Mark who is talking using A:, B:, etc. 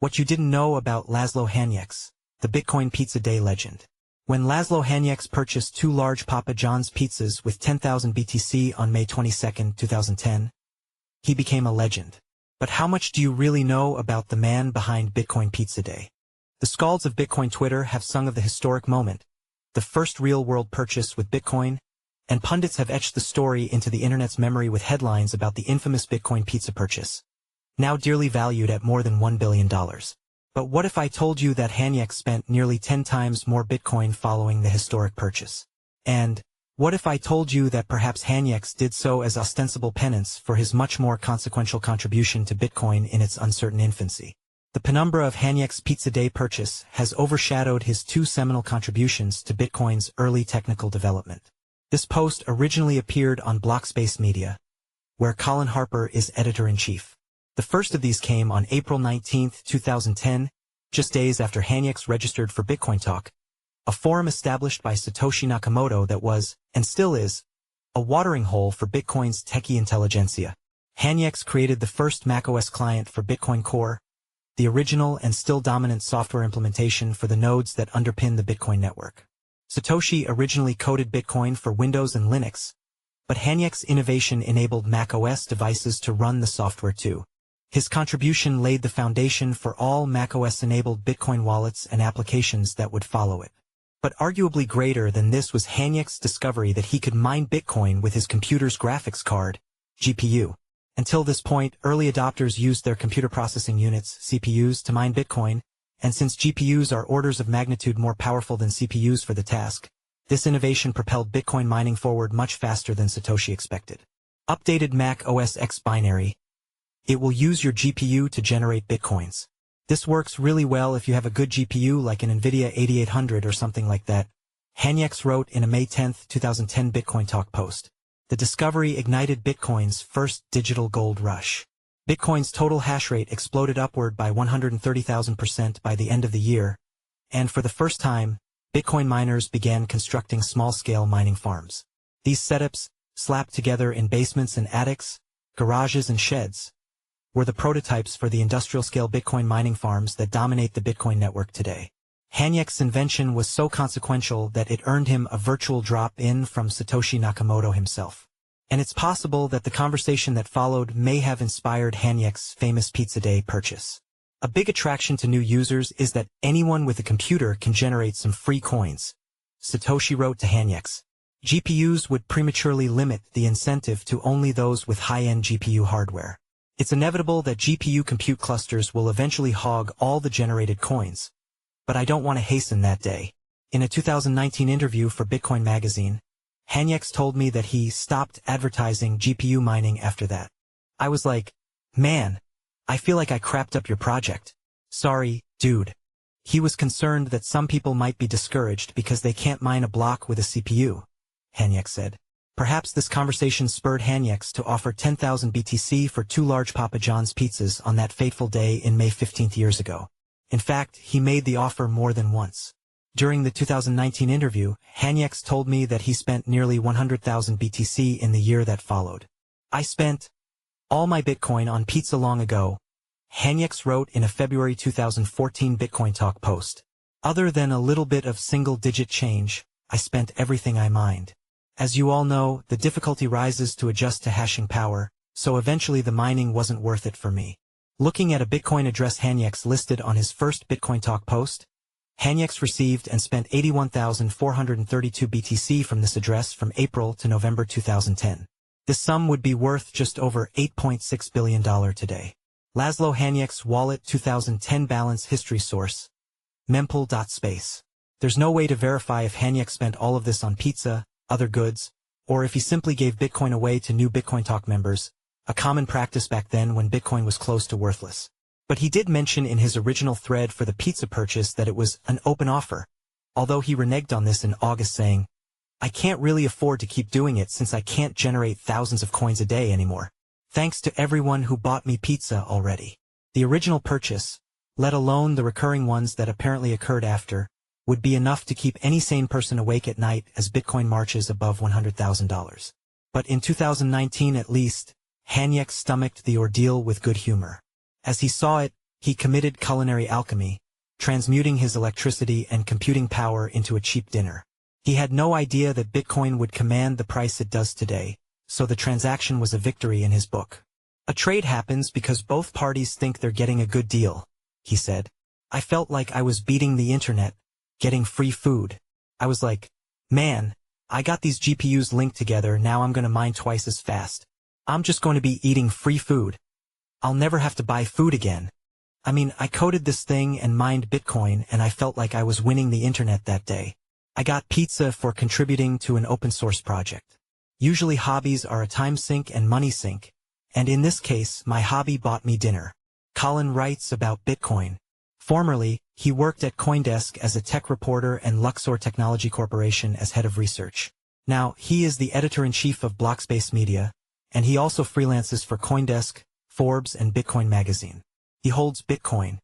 A: What you didn't know about Laszlo Hanyecz, the Bitcoin Pizza Day legend. When Laszlo Hanyecz purchased 2 large Papa John's pizzas with 10,000 BTC on May 22, 2010, he became a legend. But how much do you really know about the man behind Bitcoin Pizza Day? The skalds of Bitcoin Twitter have sung of the historic moment, the first real-world purchase with Bitcoin, and pundits have etched the story into the internet's memory with headlines about the infamous Bitcoin pizza purchase, now dearly valued at more than $1 billion. But what if I told you that Hanyecz spent nearly 10 times more Bitcoin following the historic purchase? And what if I told you that perhaps Hanyecz did so as ostensible penance for his much more consequential contribution to Bitcoin in its uncertain infancy? The penumbra of Hanyecz's Pizza Day purchase has overshadowed his 2 seminal contributions to Bitcoin's early technical development. This post originally appeared on Blockspace Media, where Colin Harper is editor-in-chief. The first of these came on April 19, 2010, just days after Hanyecz registered for Bitcointalk, a forum established by Satoshi Nakamoto that was, and still is, a watering hole for Bitcoin's techie intelligentsia. Hanyecz created the first macOS client for Bitcoin Core, the original and still dominant software implementation for the nodes that underpin the Bitcoin network. Satoshi originally coded Bitcoin for Windows and Linux, but Hanyecz innovation enabled macOS devices to run the software too. His contribution laid the foundation for all macOS-enabled Bitcoin wallets and applications that would follow it. But arguably greater than this was Hanyec's discovery that he could mine Bitcoin with his computer's graphics card, GPU. Until this point, early adopters used their computer processing units, CPUs, to mine Bitcoin, and since GPUs are orders of magnitude more powerful than CPUs for the task, this innovation propelled Bitcoin mining forward much faster than Satoshi expected. Updated Mac OS X binary. It will use your GPU to generate Bitcoins. This works really well if you have a good GPU like an NVIDIA 8800 or something like that, Hanyecz wrote in a May 10, 2010 Bitcointalk post. The discovery ignited Bitcoin's first digital gold rush. Bitcoin's total hash rate exploded upward by 130,000% by the end of the year, and for the first time, Bitcoin miners began constructing small-scale mining farms. These setups, slapped together in basements and attics, garages and sheds, were the prototypes for the industrial-scale Bitcoin mining farms that dominate the Bitcoin network today. Hanyec's invention was so consequential that it earned him a virtual drop-in from Satoshi Nakamoto himself. And it's possible that the conversation that followed may have inspired Hanyec's famous Pizza Day purchase. A big attraction to new users is that anyone with a computer can generate some free coins. Satoshi wrote to Hanyecz. GPUs would prematurely limit the incentive to only those with high-end GPU hardware. It's inevitable that GPU compute clusters will eventually hog all the generated coins. But I don't want to hasten that day. In a 2019 interview for Bitcoin magazine, Hanyecz told me that he stopped advertising GPU mining after that. I was like, man, I feel like I crapped up your project. Sorry, dude. He was concerned that some people might be discouraged because they can't mine a block with a CPU, Hanyecz said. Perhaps this conversation spurred Hanyecz to offer 10,000 BTC for 2 large Papa John's pizzas on that fateful day in May 15 years ago. In fact, he made the offer more than once. During the 2019 interview, Hanyecz told me that he spent nearly 100,000 BTC in the year that followed. I spent all my Bitcoin on pizza long ago, Hanyecz wrote in a February 2014 Bitcointalk post. Other than a little bit of single-digit change, I spent everything I mined. As you all know, the difficulty rises to adjust to hashing power, so eventually the mining wasn't worth it for me. Looking at a Bitcoin address Hanyecz listed on his first Bitcointalk post, Hanyecz received and spent 81,432 BTC from this address from April to November 2010. This sum would be worth just over $8.6 billion today. Laszlo Hanyecz Wallet 2010 Balance History Source, mempool.space. There's no way to verify if Hanyecz spent all of this on pizza, other goods, or if he simply gave Bitcoin away to new Bitcointalk members, a common practice back then when Bitcoin was close to worthless. But he did mention in his original thread for the pizza purchase that it was an open offer, although he reneged on this in August saying, I can't really afford to keep doing it since I can't generate thousands of coins a day anymore. Thanks to everyone who bought me pizza already. The original purchase, let alone the recurring ones that apparently occurred after, would be enough to keep any sane person awake at night as Bitcoin marches above $100,000. But in 2019 at least, Hanyecz stomached the ordeal with good humor. As he saw it, He committed culinary alchemy, transmuting his electricity and computing power into a cheap dinner. He had no idea that Bitcoin would command the price it does today, so the transaction was a victory in his book. A trade happens because both parties think they're getting a good deal, he said. I felt like I was beating the internet, getting free food. I was like, man, I got these GPUs linked together, now I'm gonna mine twice as fast. I'm just going to be eating free food. I'll never have to buy food again. I mean, I coded this thing and mined Bitcoin and I felt like I was winning the internet that day. I got pizza for contributing to an open source project. Usually hobbies are a time sink and money sink, and in this case, my hobby bought me dinner. Colin writes about Bitcoin. Formerly, he worked at CoinDesk as a tech reporter and Luxor Technology Corporation as head of research. Now, he is the editor-in-chief of Blockspace Media, and he also freelances for CoinDesk, Forbes, and Bitcoin magazine. He holds Bitcoin,